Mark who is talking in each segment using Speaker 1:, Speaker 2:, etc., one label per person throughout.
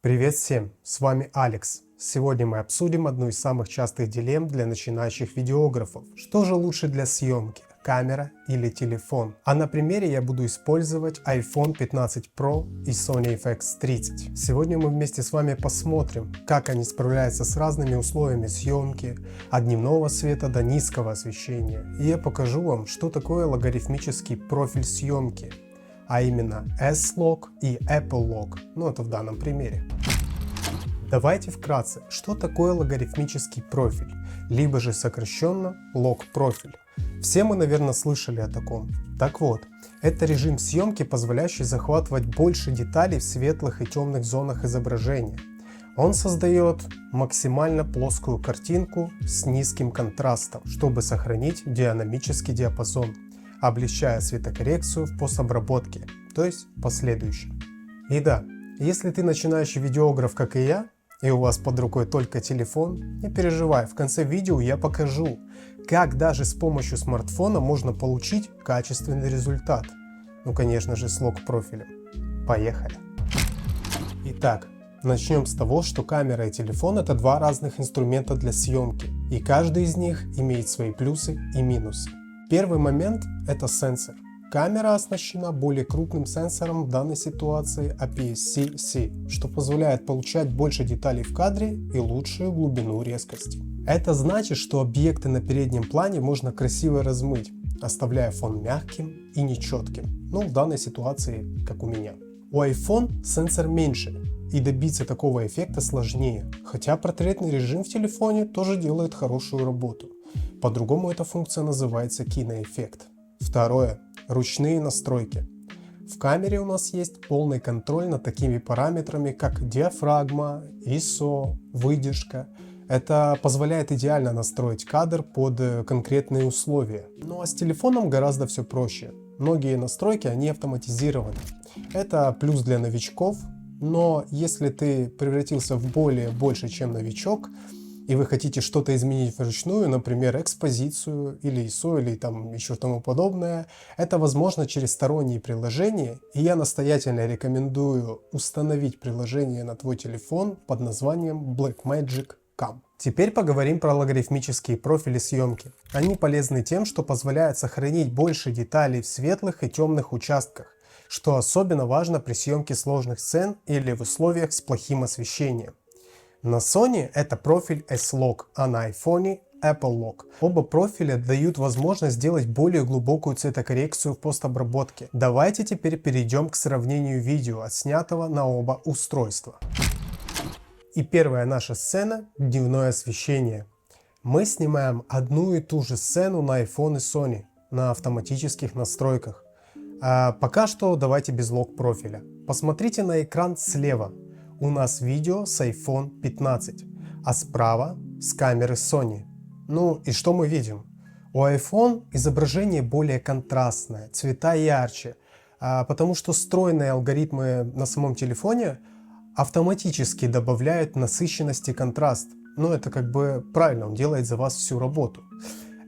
Speaker 1: Привет всем, с вами Алекс. Сегодня мы обсудим одну из самых частых дилемм для начинающих видеографов. Что же лучше для съемки, камера или телефон? А на примере я буду использовать iPhone 15 Pro и Sony FX30. Сегодня мы вместе с вами посмотрим, как они справляются с разными условиями съемки, от дневного света до низкого освещения. И я покажу вам, что такое логарифмический профиль съемки, а именно S-Log и Apple Log, это в данном примере. Давайте вкратце, что такое логарифмический профиль, либо же сокращенно лог-профиль. Все мы, наверное, слышали о таком. Так вот, это режим съемки, позволяющий захватывать больше деталей в светлых и темных зонах изображения. Он создает максимально плоскую картинку с низким контрастом, чтобы сохранить динамический диапазон, облегчая светокоррекцию в постобработке, то есть последующем. И да, если ты начинающий видеограф, как и я, и у вас под рукой только телефон, не переживай, в конце видео я покажу, как даже с помощью смартфона можно получить качественный результат. Конечно же, с лог-профилем. Поехали! Итак, начнем с того, что камера и телефон — это два разных инструмента для съемки, и каждый из них имеет свои плюсы и минусы. Первый момент — это сенсор. Камера оснащена более крупным сенсором, в данной ситуации APS-C, что позволяет получать больше деталей в кадре и лучшую глубину резкости. Это значит, что объекты на переднем плане можно красиво размыть, оставляя фон мягким и нечетким. В данной ситуации, как у меня. У iPhone сенсор меньше, и добиться такого эффекта сложнее, хотя портретный режим в телефоне тоже делает хорошую работу. По-другому эта функция называется киноэффект. Второе. Ручные настройки. В камере у нас есть полный контроль над такими параметрами, как диафрагма, ISO, выдержка. Это позволяет идеально настроить кадр под конкретные условия. А с телефоном гораздо все проще. Многие настройки, они автоматизированы. Это плюс для новичков, но если ты превратился в больше, чем новичок, и вы хотите что-то изменить вручную, например, экспозицию или ISO, или еще тому подобное, это возможно через сторонние приложения, и я настоятельно рекомендую установить приложение на твой телефон под названием Blackmagic Cam. Теперь поговорим про логарифмические профили съемки. Они полезны тем, что позволяют сохранить больше деталей в светлых и темных участках, что особенно важно при съемке сложных сцен или в условиях с плохим освещением. На Sony это профиль S-Log, а на iPhone Apple Log. Оба профиля дают возможность сделать более глубокую цветокоррекцию в постобработке. Давайте теперь перейдем к сравнению видео, отснятого на оба устройства. И первая наша сцена – дневное освещение. Мы снимаем одну и ту же сцену на iPhone и Sony на автоматических настройках. А пока что давайте без лог-профиля. Посмотрите на экран слева. У нас видео с iPhone 15, а справа с камеры Sony. И что мы видим? У iPhone изображение более контрастное, цвета ярче, потому что встроенные алгоритмы на самом телефоне автоматически добавляют насыщенность и контраст. Это правильно, он делает за вас всю работу.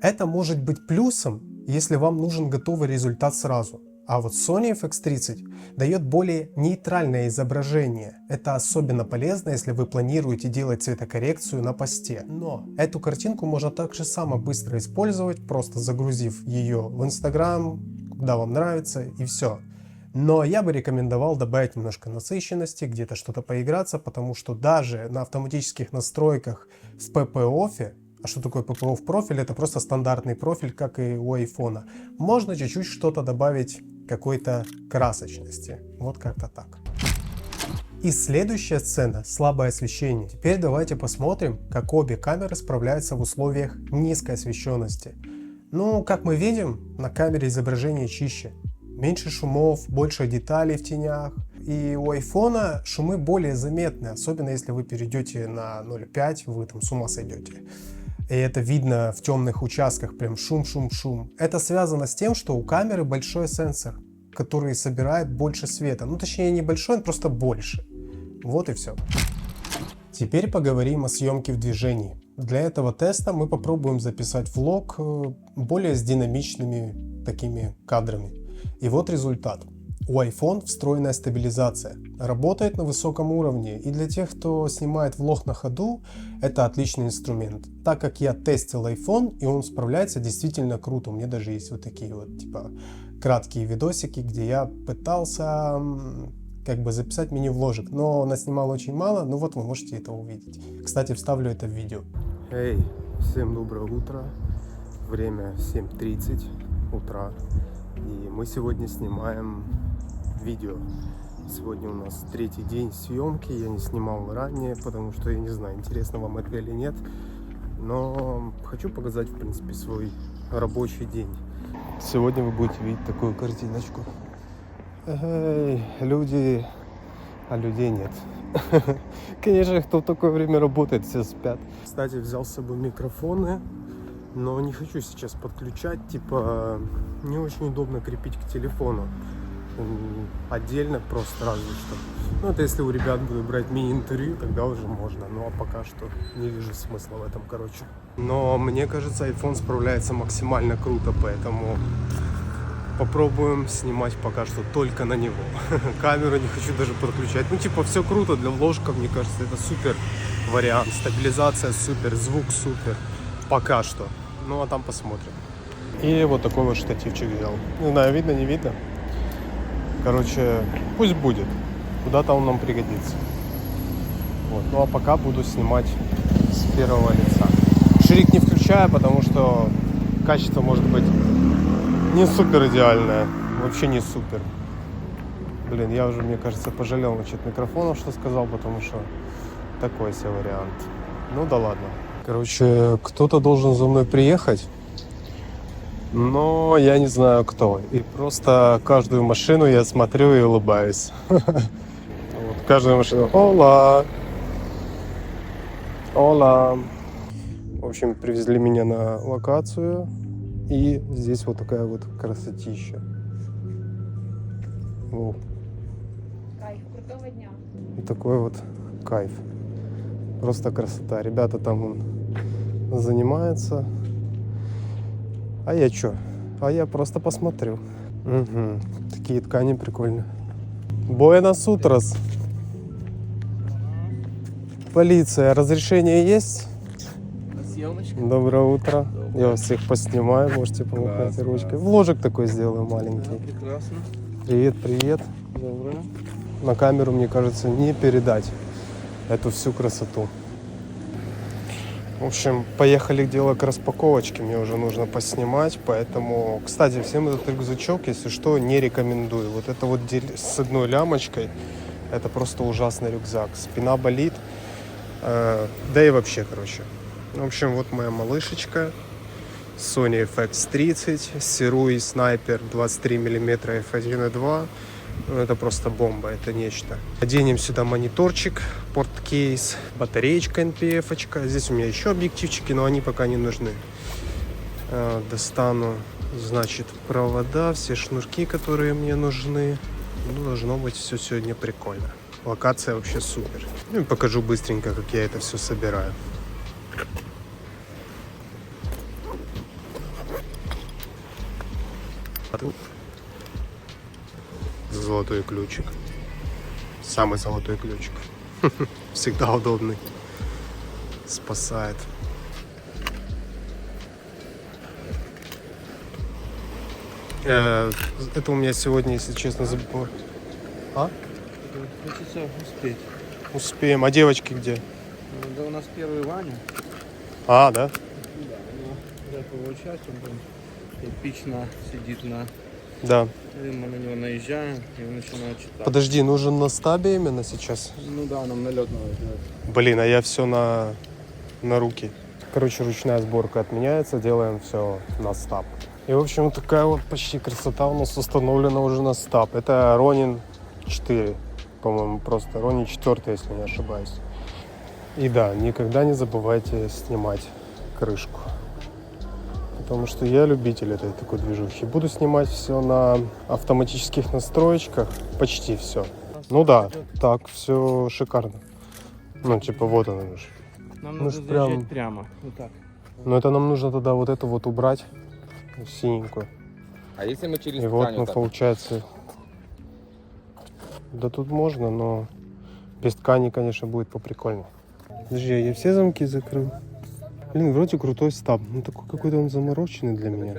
Speaker 1: Это может быть плюсом, если вам нужен готовый результат сразу. А вот Sony FX30 дает более нейтральное изображение. Это особенно полезно, если вы планируете делать цветокоррекцию на посте. Но эту картинку можно также само быстро использовать, просто загрузив ее в Instagram, куда вам нравится, и все. Но я бы рекомендовал добавить немножко насыщенности, где-то что-то поиграться, потому что даже на автоматических настройках в PPOF, а что такое PPOF профиль? Это просто стандартный профиль, как и у iPhone. Можно чуть-чуть что-то добавить, какой-то красочности. Вот как-то так. И следующая сцена – слабое освещение. Теперь давайте посмотрим, как обе камеры справляются в условиях низкой освещенности. Как мы видим, на камере изображение чище. Меньше шумов, больше деталей в тенях. И у iPhone шумы более заметны, особенно если вы перейдете на 0.5, вы там с ума сойдете. И это видно в темных участках, прям шум. Это связано с тем, что у камеры большой сенсор, который собирает больше света. Точнее, не большой, он просто больше. Вот и все. Теперь поговорим о съемке в движении. Для этого теста мы попробуем записать влог более с динамичными такими кадрами. И вот результат. У iPhone встроенная стабилизация. Работает на высоком уровне, и для тех, кто снимает влог на ходу, это отличный инструмент. Так как я тестил iPhone, и он справляется действительно круто. У меня даже есть вот такие вот, типа, краткие видосики, где я пытался как бы записать мини-вложик, но наснимал очень мало, ну вот вы можете это увидеть. Кстати, вставлю это в видео.
Speaker 2: Эй, всем доброе утро. Время 7:30 утра. И мы сегодня снимаем видео. Сегодня у нас третий день съемки. Я не снимал ранее, потому что я не знаю, интересно вам это или нет. Но хочу показать, в принципе, свой рабочий день. Сегодня вы будете видеть такую картиночку. Эй, люди, а людей нет. Конечно, кто в такое время работает, все спят. Кстати, взял с собой микрофоны, но не хочу сейчас подключать, типа не очень удобно крепить к телефону. Отдельно просто разве что. Ну, это если у ребят буду брать мини-интервью, тогда уже можно. Ну, а пока что не вижу смысла в этом, короче. Но мне кажется, iPhone справляется максимально круто, поэтому попробуем снимать пока что только на него. Камеру не хочу даже подключать. Ну, типа, все круто для вложка, мне кажется, это супер вариант. Стабилизация супер, звук супер. Пока что. Ну, а там посмотрим. И вот такой вот штативчик взял. Не знаю, видно, не видно. Короче, пусть будет. Куда-то он нам пригодится. Вот. Ну, а пока буду снимать с первого лица. Ширик не включаю, потому что качество может быть не супер идеальное. Вообще не супер. Блин, я уже, мне кажется, пожалел насчет микрофонов, что сказал, потому что такой себе вариант. Ну да ладно. Короче, кто-то должен за мной приехать, но я не знаю кто. И просто каждую машину я смотрю и улыбаюсь. Вот, каждую машину. Ола! Ола! В общем, привезли меня на локацию. И здесь вот такая вот красотища. Воу.
Speaker 3: Кайф, крутого дня.
Speaker 2: И такой вот кайф. Просто красота. Ребята там занимаются. А я чё? А я просто посмотрю. Угу. Такие ткани прикольные. Буэнос утрос. Полиция, разрешение есть?
Speaker 4: Съемочка.
Speaker 2: Доброе утро.
Speaker 4: Доброе.
Speaker 2: Я вас всех поснимаю, можете помахать ручкой. Вложик такой сделаю маленький.
Speaker 4: Да, прекрасно.
Speaker 2: Привет, привет.
Speaker 4: Доброе.
Speaker 2: На камеру, мне кажется, не передать эту всю красоту. В общем, поехали дело к распаковочке. Мне уже нужно поснимать, поэтому... Кстати, всем этот рюкзачок, если что, не рекомендую. Вот это вот с одной лямочкой, это просто ужасный рюкзак. Спина болит, да и вообще, короче. В общем, вот моя малышечка. Sony FX30, Sirui Sniper 23 мм f1.2. Ну, это просто бомба, это нечто. Оденем сюда мониторчик, порткейс, батареечка NPF-очка. Здесь у меня еще объективчики, но они пока не нужны. Достану, значит, провода, все шнурки, которые мне нужны. Ну, должно быть все сегодня прикольно. Локация вообще супер. Ну и покажу быстренько, как я это все собираю. Золотой ключик. Самый золотой ключик. Всегда удобный. Спасает. Это у меня сегодня, если честно, забыл. А?
Speaker 4: Хочется успеть.
Speaker 2: Успеем. А девочки где?
Speaker 4: Ну, да, у нас первый Ваня.
Speaker 2: А, да?
Speaker 4: Да, но рэповую часть, он там эпично сидит на...
Speaker 2: Да.
Speaker 4: И мы на него наезжаем, и он начинает читать.
Speaker 2: Подожди, нужен на стабе именно сейчас?
Speaker 4: Ну да, нам налет надо делать.
Speaker 2: Блин, а я все на руки. Короче, ручная сборка отменяется, делаем все на стаб. И, в общем, такая вот почти красота у нас установлена уже на стаб. Это Ronin 4, по-моему, просто Ronin 4, если не ошибаюсь. И да, никогда не забывайте снимать крышку. Потому что я любитель этой такой движухи. Буду снимать все на автоматических настроечках. Почти все. Ну да, так все шикарно. Ну, типа, вот оно уже.
Speaker 4: Нам
Speaker 2: Ну
Speaker 4: надо
Speaker 2: ж
Speaker 4: заезжать прямо. Вот так.
Speaker 2: Но это нам нужно тогда вот эту вот убрать. Синенькую.
Speaker 5: А если мы через
Speaker 2: И вот
Speaker 5: ткань
Speaker 2: мы,
Speaker 5: вот так?
Speaker 2: получается... Да тут можно, но без ткани, конечно, будет поприкольнее. Подожди, я все замки закрыл? Блин, вроде крутой стаб. Ну такой какой-то он замороченный для меня.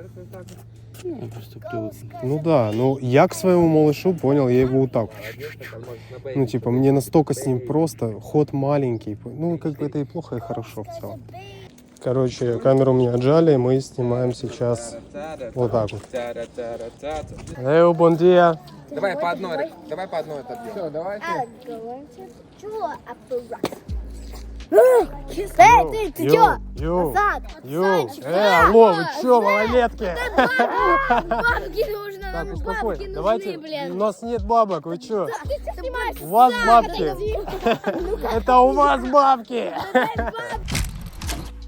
Speaker 4: Просто привык.
Speaker 2: Ну да, но я к своему малышу понял, я его вот так. Ну типа, мне настолько с ним просто, ход маленький. Ну как бы это и плохо, и хорошо в целом. Короче, камеру мне отжали, мы снимаем сейчас вот так вот. Эу, бон диа.
Speaker 5: Давай по одной отобьем. Все, давай.
Speaker 3: Эй, ты чё? Назад!
Speaker 2: Алло, вы чё, малолетки?
Speaker 3: Бабки нужно,
Speaker 2: Так,
Speaker 3: нам
Speaker 2: успокой.
Speaker 3: бабки нужны,
Speaker 2: Давайте, у
Speaker 3: блин.
Speaker 2: нас нет бабок, вы чё?
Speaker 3: Ты снимаешь
Speaker 2: У вас
Speaker 3: сам,
Speaker 2: бабки.
Speaker 3: подожди.
Speaker 2: Это у вас бабки.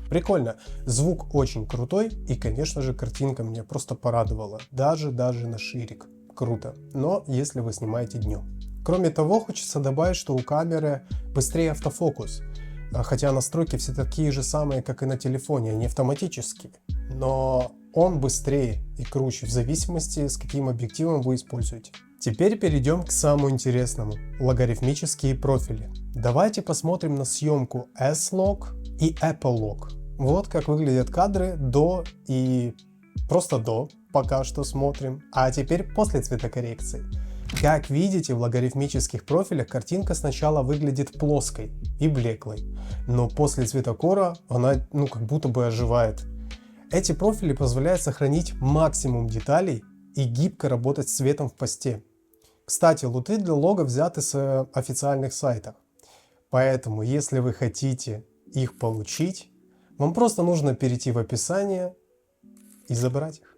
Speaker 1: Прикольно. Звук очень крутой и, конечно же, картинка меня просто порадовала. Даже на ширик. Круто. Но если вы снимаете днем. Кроме того, хочется добавить, что у камеры быстрее автофокус. Хотя настройки все такие же самые, как и на телефоне, они автоматические. Но он быстрее и круче в зависимости, с каким объективом вы используете. Теперь перейдем к самому интересному – логарифмические профили. Давайте посмотрим на съемку S-Log и Apple Log. Вот как выглядят кадры до и просто до, пока что смотрим, а теперь после цветокоррекции. Как видите, в логарифмических профилях картинка сначала выглядит плоской и блеклой, но после цветокора она как будто бы оживает. Эти профили позволяют сохранить максимум деталей и гибко работать с цветом в посте. Кстати, луты для лога взяты с официальных сайтов, поэтому если вы хотите их получить, вам просто нужно перейти в описание и забрать их.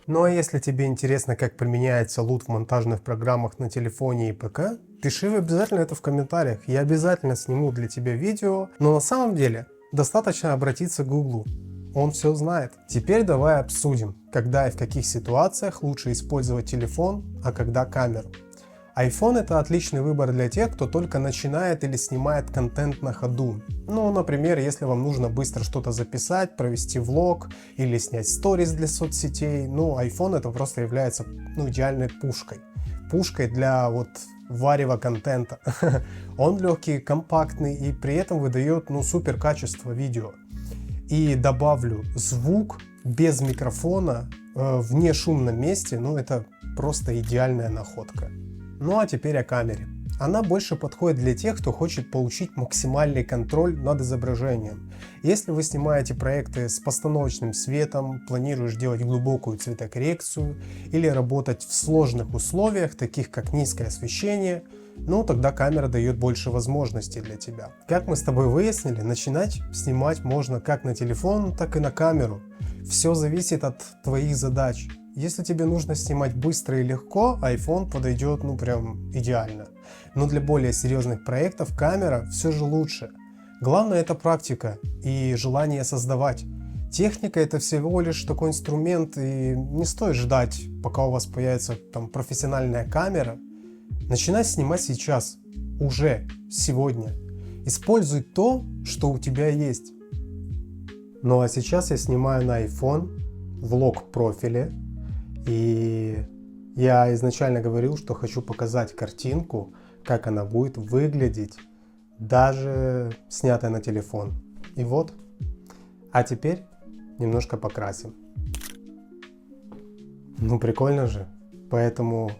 Speaker 1: Ну а если тебе интересно, как применяется лут в монтажных программах на телефоне и ПК, пиши обязательно это в комментариях, я обязательно сниму для тебя видео, но на самом деле достаточно обратиться к Гуглу, он все знает. Теперь давай обсудим, когда и в каких ситуациях лучше использовать телефон, а когда камеру. iPhone — это отличный выбор для тех, кто только начинает или снимает контент на ходу. Ну, например, если вам нужно быстро что-то записать, провести влог или снять сторис для соцсетей, iPhone это просто является идеальной пушкой. Пушкой для варева контента. Он легкий, компактный и при этом выдает супер качество видео. И добавлю, звук без микрофона в нешумном месте, это просто идеальная находка. Ну а теперь о камере. Она больше подходит для тех, кто хочет получить максимальный контроль над изображением. Если вы снимаете проекты с постановочным светом, планируешь делать глубокую цветокоррекцию или работать в сложных условиях, таких как низкое освещение, тогда камера дает больше возможностей для тебя. Как мы с тобой выяснили, начинать снимать можно как на телефон, так и на камеру. Все зависит от твоих задач. Если тебе нужно снимать быстро и легко, iPhone подойдет прям идеально. Но для более серьезных проектов камера все же лучше. Главное это практика и желание создавать. Техника это всего лишь такой инструмент, и не стоит ждать, пока у вас появится профессиональная камера. Начинай снимать сейчас, уже, сегодня. Используй то, что у тебя есть. Ну а сейчас я снимаю на iPhone влог профиле. И я изначально говорил, что хочу показать картинку, как она будет выглядеть, даже снятая на телефон. И вот. А теперь немножко покрасим. Прикольно же. Поэтому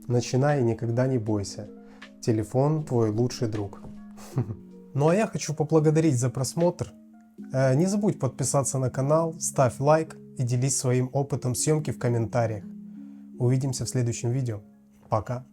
Speaker 1: начинай и никогда не бойся. Телефон твой лучший друг. Ну а я хочу поблагодарить за просмотр. Не забудь подписаться на канал, ставь лайк и делись своим опытом съемки в комментариях. Увидимся в следующем видео. Пока.